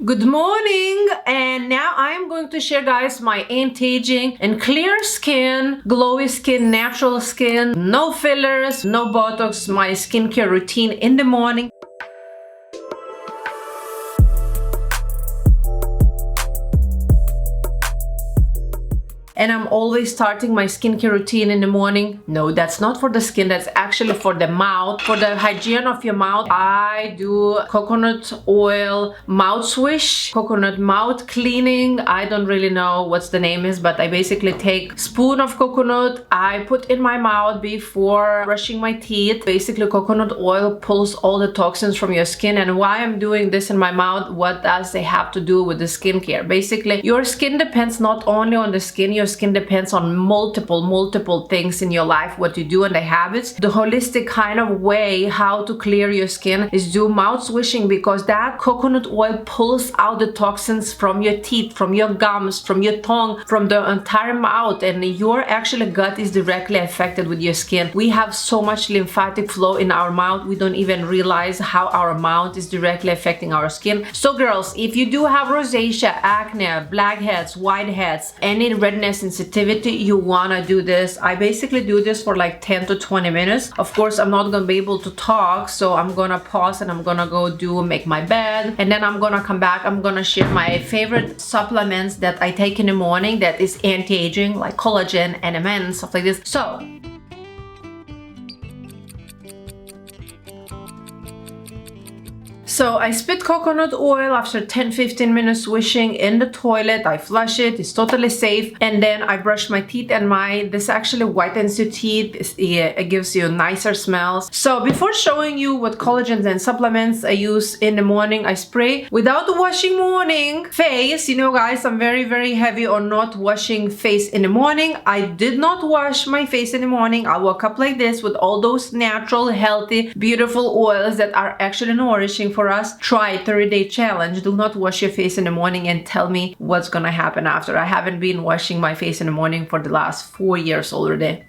Good morning, and now I am going to share, guys, my anti-aging and clear skin, glowy skin, natural skin, no fillers, no Botox, my skincare routine in the morning. And I'm always starting my skincare routine in the morning. No, that's not for the skin, that's actually for the mouth. For the hygiene of your mouth, I do coconut oil mouth swish, coconut mouth cleaning. I don't really know what the name is, but I basically take spoon of coconut, I put in my mouth before brushing my teeth. Basically, coconut oil pulls all the toxins from your skin. And why I'm doing this in my mouth, what does it have to do with the skincare? Basically, your skin depends not only on the skin, your skin depends on multiple things in your life, what you do and the habits. The holistic kind of way how to clear your skin is do mouth swishing, because that coconut oil pulls out the toxins from your teeth, from your gums, from your tongue, from the entire mouth, and your actual gut is directly affected with your skin. We have so much lymphatic flow in our mouth, we don't even realize how our mouth is directly affecting our skin. So girls, if you do have rosacea, acne, blackheads, whiteheads, any redness, sensitivity, you wanna do this. I basically do this for like 10 to 20 minutes. Of course, I'm not gonna be able to talk, so I'm gonna pause and I'm gonna go make my bed, and then I'm gonna come back. I'm gonna share my favorite supplements that I take in the morning that is anti-aging, like collagen, NMN, stuff like this. So I spit coconut oil after 10-15 minutes swishing in the toilet. I flush it, it's totally safe, and then I brush my teeth, and this actually whitens your teeth. It gives you nicer smells. So before showing you what collagens and supplements I use in the morning, I spray without washing morning face. You know guys, I'm very heavy on not washing face in the morning. I did not wash my face in the morning. I woke up like this with all those natural, healthy, beautiful oils that are actually nourishing for us. Try 30-day challenge. Do not wash your face in the morning and tell me what's gonna happen after. I haven't been washing my face in the morning for the last 4 years already.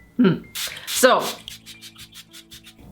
So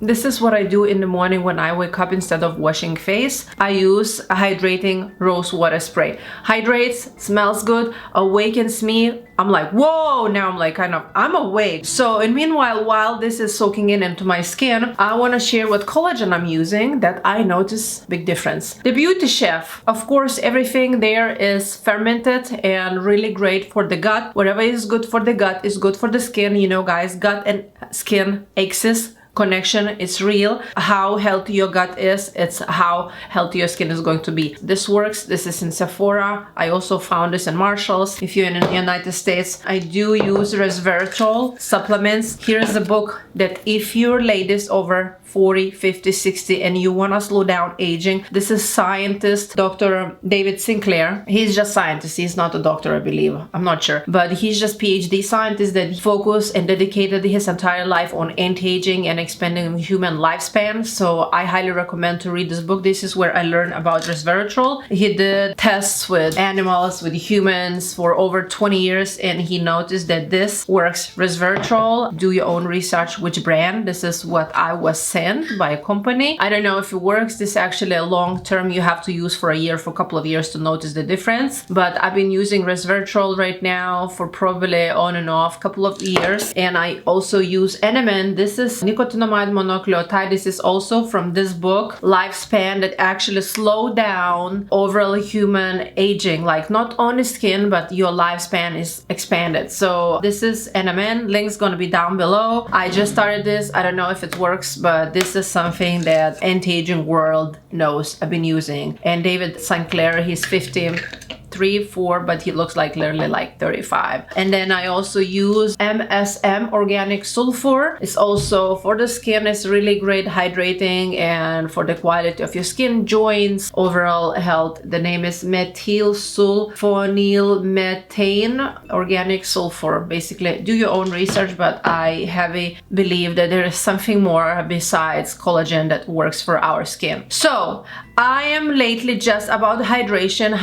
this is what I do in the morning when I wake up. Instead of washing face, I use a hydrating rose water spray. Hydrates, smells good, awakens me. I'm like, whoa, now I'm like I'm awake. So and meanwhile, while this is soaking into my skin, I want to share what collagen I'm using that I notice big difference. The Beauty Chef, of course, everything there is fermented and really great for the gut. Whatever is good for the gut is good for the skin. You know guys, gut and skin axis connection is real. How healthy your gut is, it's how healthy your skin is going to be. This works. This is in Sephora. I also found this in Marshalls. If you're in the United States, I do use resveratrol supplements. Here's the book that if you're ladies over 40, 50, 60 and you want to slow down aging, this is scientist Dr. David Sinclair. He's just scientist. He's not a doctor, I believe. I'm not sure. But he's just PhD scientist that focused and dedicated his entire life on anti-aging and expanding human lifespan. So I highly recommend to read this book. This is where I learned about resveratrol. He did tests with animals, with humans for over 20 years, and he noticed that this works. Resveratrol, do your own research which brand. This is what I was sent by a company. I don't know if it works. This is actually a long term you have to use for a year, for a couple of years to notice the difference. But I've been using resveratrol right now for probably on and off couple of years. And I also use NMN. This is nicotinamide mononucleotide. This is also from this book, Lifespan, that actually slow down overall human aging, like not only skin, but your lifespan is expanded. So this is NMN. Link's gonna be down below. I just started this. I don't know if it works, but this is something that anti-aging world knows. I've been using. And David Sinclair, he's 53, 4, but he looks like literally like 35. And then I also use MSM organic sulfur. It's also for the skin. It's really great hydrating and for the quality of your skin, joints, overall health. The name is methylsulfonylmethane organic sulfur. Basically, do your own research, but I heavily believe that there is something more besides collagen that works for our skin. So I am lately just about hydration.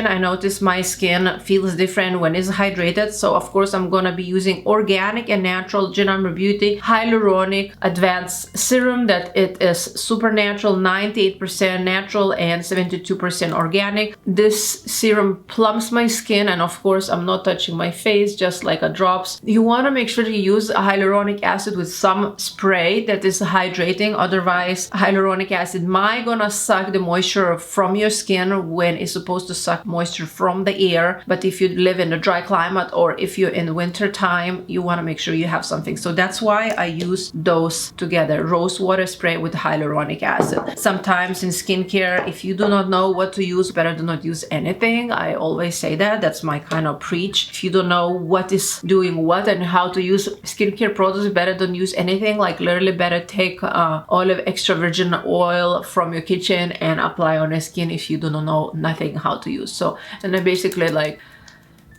I notice my skin feels different when it's hydrated. So of course I'm gonna be using organic and natural Genome Beauty Hyaluronic Advanced Serum that it is super natural, 98% natural and 72% organic. This serum plumps my skin, and of course I'm not touching my face, just like a drops. You want to make sure you use hyaluronic acid with some spray that is hydrating. Otherwise hyaluronic acid might gonna suck the moisture from your skin when it's supposed to suck moisture from the air. But if you live in a dry climate or if you're in winter time, you want to make sure you have something. So that's why I use those together, rose water spray with hyaluronic acid. Sometimes in skincare, if you do not know what to use, better do not use anything. I always say that. That's my kind of preach. If you don't know what is doing what and how to use skincare products, better don't use anything. Like literally better take olive extra virgin oil from your kitchen and apply on your skin if you do not know nothing how to use. So, and I basically like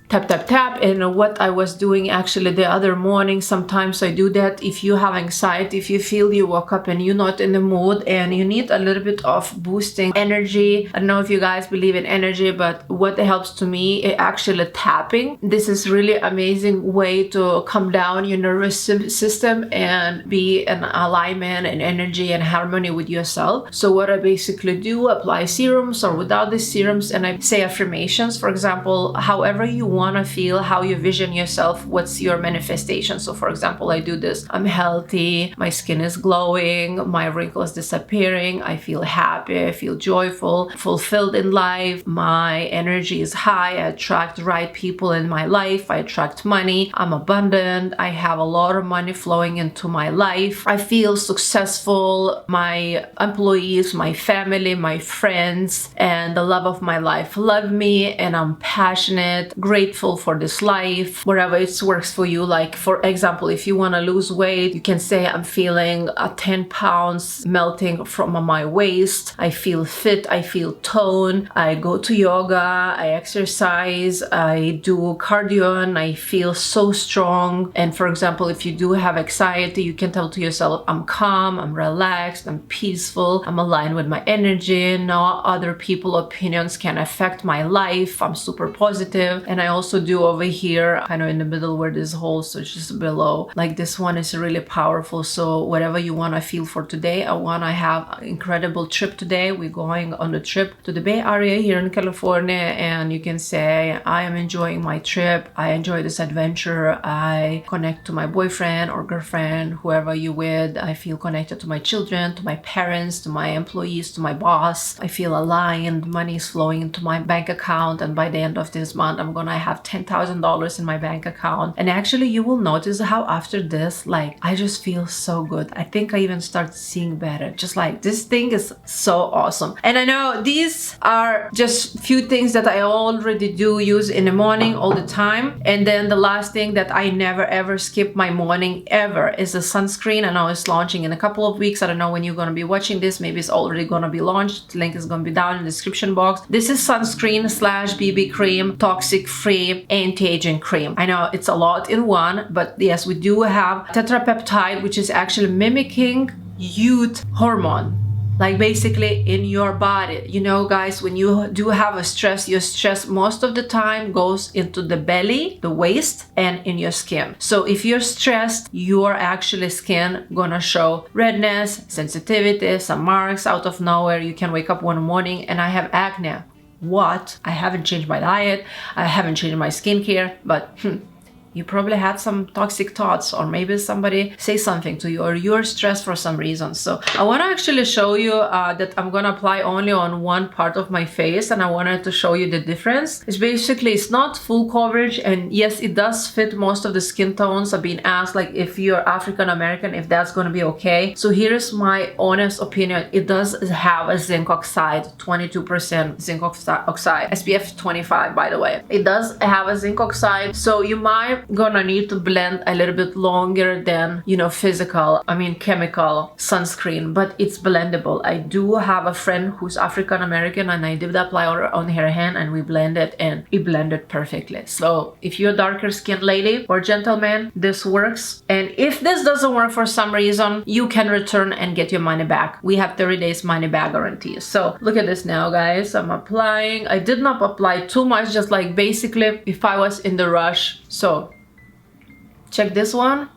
tap tap tap. And what I was doing actually the other morning, sometimes I do that. If you have anxiety, if you feel you woke up and you're not in the mood and you need a little bit of boosting energy, I don't know if you guys believe in energy, but what helps to me is actually tapping. This is really amazing way to calm down your nervous system and be in alignment and energy and harmony with yourself. So what I basically do, apply serums or without the serums, and I say affirmations. For example, however you want to feel, how you vision yourself, what's your manifestation. So for example, I do this: I'm healthy, my skin is glowing, my wrinkles disappearing, I feel happy, I feel joyful, fulfilled in life, my energy is high, I attract the right people in my life, I attract money, I'm abundant, I have a lot of money flowing into my life, I feel successful, my employees, my family, my friends, and the love of my life love me, and I'm passionate, grateful for this life, wherever it works for you. Like for example, if you want to lose weight, you can say I'm feeling 10 pounds melting from my waist, I feel fit, I feel toned, I go to yoga, I exercise, I do cardio, and I feel so strong. And for example, if you do have anxiety, you can tell to yourself, I'm calm, I'm relaxed, I'm peaceful, I'm aligned with my energy, no other people's opinions can affect my life, I'm super positive. And I also do over here, kind of in the middle where this hole, so just below, like this one is really powerful. So whatever you want to feel for today, I want to have an incredible trip today. We're going on a trip to the Bay Area here in California, and you can say, I am enjoying my trip, I enjoy this adventure, I connect to my boyfriend or girlfriend, whoever you with, I feel connected to my children, to my parents, to my employees, to my boss, I feel aligned, money is flowing into my bank account, and by the end of this month I'm gonna have $10,000 in my bank account. And actually you will notice how after this, like, I just feel so good. I think I even start seeing better. Just like, this thing is so awesome. And I know these are just few things that I already do use in the morning all the time. And then the last thing that I never ever skip my morning ever is a sunscreen. I know it's launching in a couple of weeks. I don't know when you're gonna be watching this. Maybe it's already gonna be launched. The link is gonna be down in the description box. This is sunscreen slash BB cream, toxic free anti-aging cream. I know it's a lot in one, but yes, we do have tetrapeptide, which is actually mimicking youth hormone, like basically in your body. You know guys, when you do have a stress, your stress most of the time goes into the belly, the waist, and in your skin. So if you're stressed, your actually skin gonna show redness, sensitivity, some marks out of nowhere. You can wake up one morning and I have acne. What? I haven't changed my diet, I haven't changed my skincare, but you probably had some toxic thoughts, or maybe somebody say something to you, or you're stressed for some reason. So I want to actually show you that I'm going to apply only on one part of my face, and I wanted to show you the difference. It's basically, it's not full coverage, and yes, it does fit most of the skin tones. I've been asked, like, if you're African American, if that's going to be okay. So here's my honest opinion. It does have a zinc oxide, 22% zinc oxide, SPF 25 by the way. It does have a zinc oxide, so you might gonna need to blend a little bit longer than, you know, chemical sunscreen, but it's blendable. I do have a friend who's African American, and I did apply on her hand, and we blended, and it blended perfectly. So if you're a darker skinned lady or gentleman, this works. And if this doesn't work for some reason, you can return and get your money back. We have 30 days money back guarantee. So look at this now, guys. I'm applying. I did not apply too much, just like basically if I was in the rush. So check this one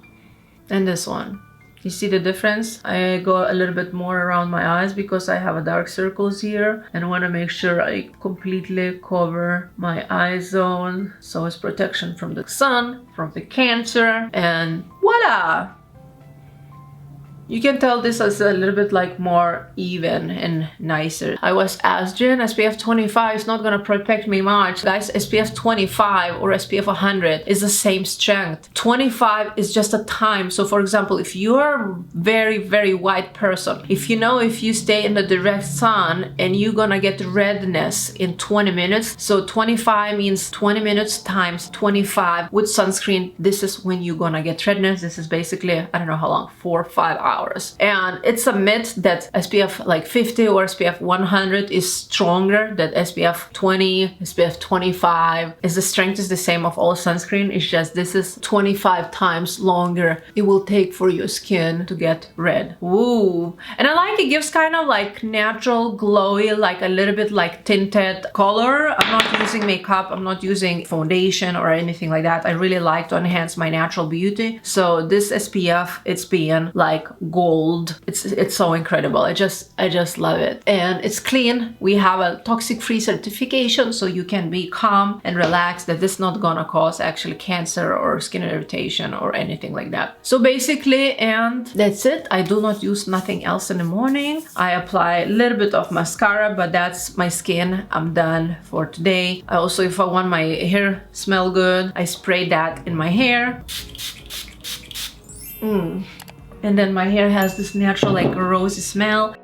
and this one. You see the difference? I go a little bit more around my eyes because I have a dark circles here, and I want to make sure I completely cover my eye zone, so it's protection from the sun, from the cancer, and voila! You can tell this is a little bit like more even and nicer. I was asked, Jen, SPF 25 is not gonna protect me much. Guys, SPF 25 or SPF 100 is the same strength. 25 is just a time. So for example, if you're a very, very white person, if you stay in the direct sun and you're gonna get redness in 20 minutes, so 25 means 20 minutes times 25 with sunscreen, this is when you're gonna get redness. This is basically, I don't know how long, 4 or 5 hours. And it's a myth that SPF like 50 or SPF 100 is stronger than SPF 20, SPF 25. The strength is the same of all sunscreen. It's just this is 25 times longer it will take for your skin to get red. Ooh. And I like it gives kind of like natural glowy, like a little bit like tinted color. I'm not using makeup, I'm not using foundation or anything like that. I really like to enhance my natural beauty. So this SPF, it's being like gold. It's so incredible. I just love it. And it's clean. We have a toxic free certification, so you can be calm and relaxed that this is not gonna cause actually cancer or skin irritation or anything like that. So basically, and that's it. I do not use nothing else in the morning. I apply a little bit of mascara, but that's my skin. I'm done for today. I also, if I want my hair smell good, I spray that in my hair. And then my hair has this natural like rosy smell.